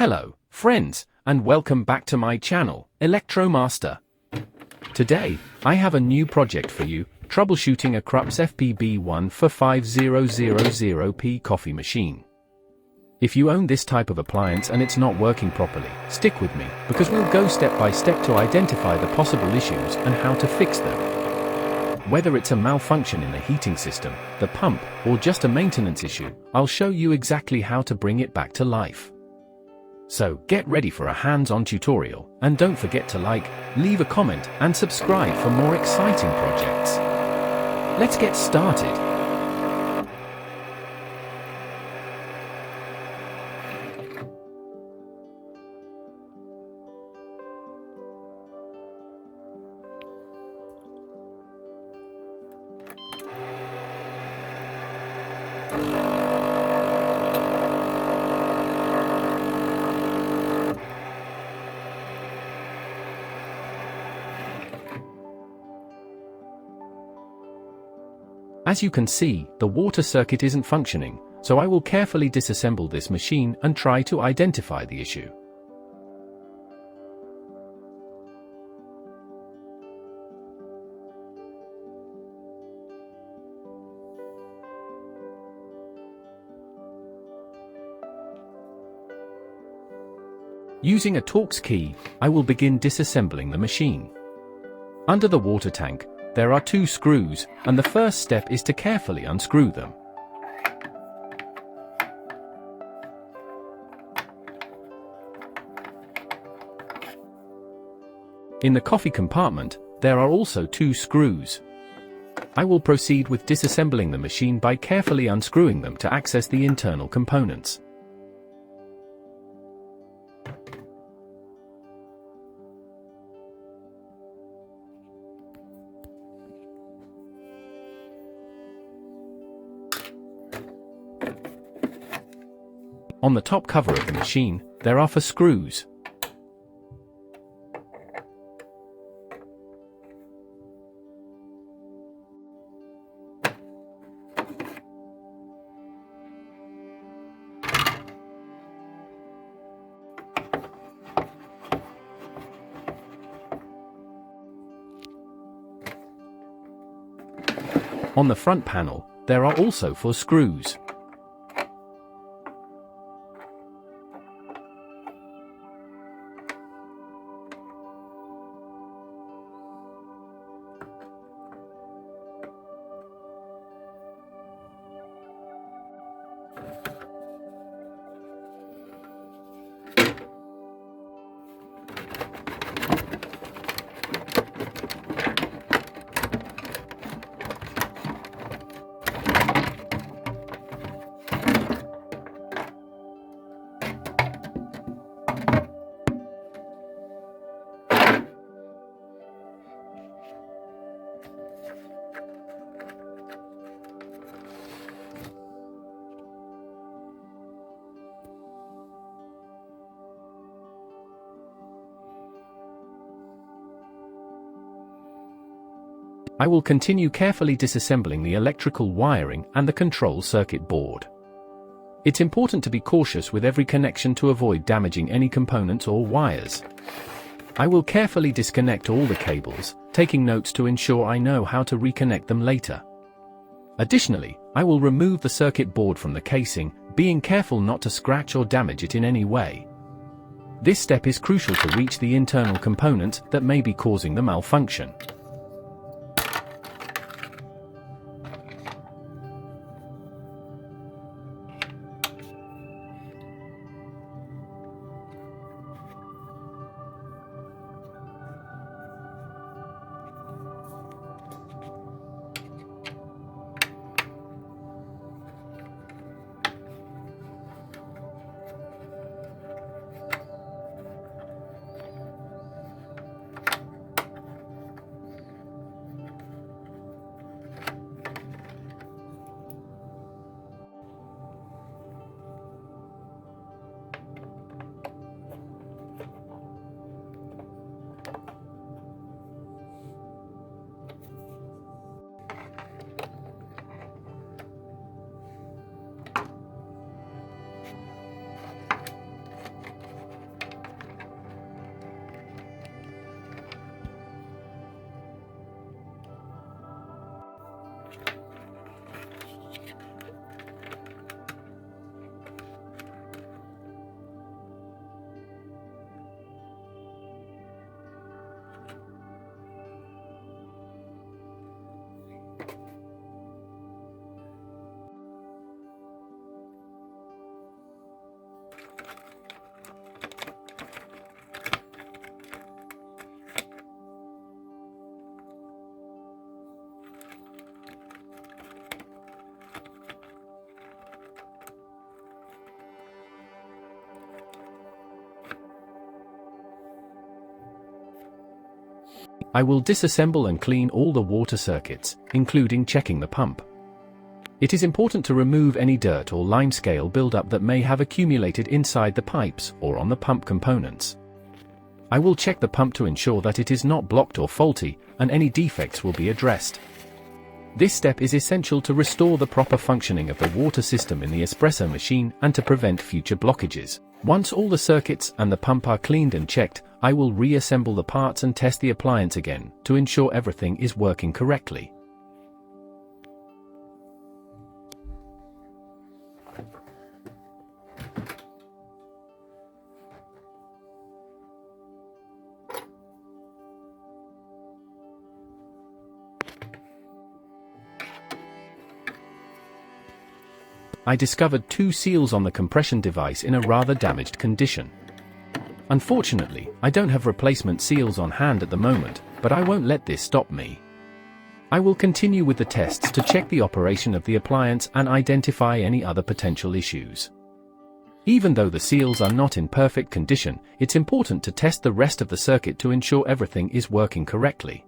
Hello, friends, and welcome back to my channel, ELECTRO-MASTER. Today, I have a new project for you, troubleshooting a Krups FPB145000P coffee machine. If you own this type of appliance and it's not working properly, stick with me, because we'll go step by step to identify the possible issues and how to fix them. Whether it's a malfunction in the heating system, the pump, or just a maintenance issue, I'll show you exactly how to bring it back to life. So get ready for a hands-on tutorial, and don't forget to like, leave a comment, and subscribe for more exciting projects. Let's get started. As you can see, the water circuit isn't functioning, so I will carefully disassemble this machine and try to identify the issue. Using a Torx key, I will begin disassembling the machine. Under the water tank, there are two screws, and the first step is to carefully unscrew them. In the coffee compartment, there are also two screws. I will proceed with disassembling the machine by carefully unscrewing them to access the internal components. On the top cover of the machine, there are 4 screws. On the front panel, there are also 4 screws. I will continue carefully disassembling the electrical wiring and the control circuit board. It's important to be cautious with every connection to avoid damaging any components or wires. I will carefully disconnect all the cables, taking notes to ensure I know how to reconnect them later. Additionally, I will remove the circuit board from the casing, being careful not to scratch or damage it in any way. This step is crucial to reach the internal components that may be causing the malfunction. I will disassemble and clean all the water circuits, including checking the pump. It is important to remove any dirt or limescale buildup that may have accumulated inside the pipes or on the pump components. I will check the pump to ensure that it is not blocked or faulty, and any defects will be addressed. This step is essential to restore the proper functioning of the water system in the espresso machine and to prevent future blockages. Once all the circuits and the pump are cleaned and checked, I will reassemble the parts and test the appliance again to ensure everything is working correctly. I discovered 2 seals on the compression device in a rather damaged condition. Unfortunately, I don't have replacement seals on hand at the moment, but I won't let this stop me. I will continue with the tests to check the operation of the appliance and identify any other potential issues. Even though the seals are not in perfect condition, it's important to test the rest of the circuit to ensure everything is working correctly.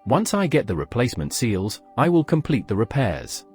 Once I get the replacement seals, I will complete the repairs.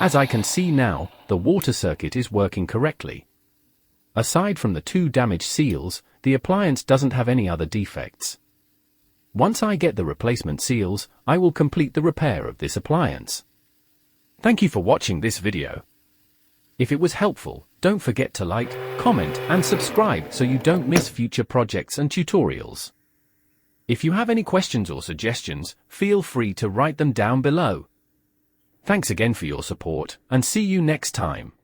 As I can see now, the water circuit is working correctly. Aside from the 2 damaged seals, the appliance doesn't have any other defects. Once I get the replacement seals, I will complete the repair of this appliance. Thank you for watching this video. If it was helpful, don't forget to like, comment, and subscribe so you don't miss future projects and tutorials. If you have any questions or suggestions, feel free to write them down below. Thanks again for your support, and see you next time.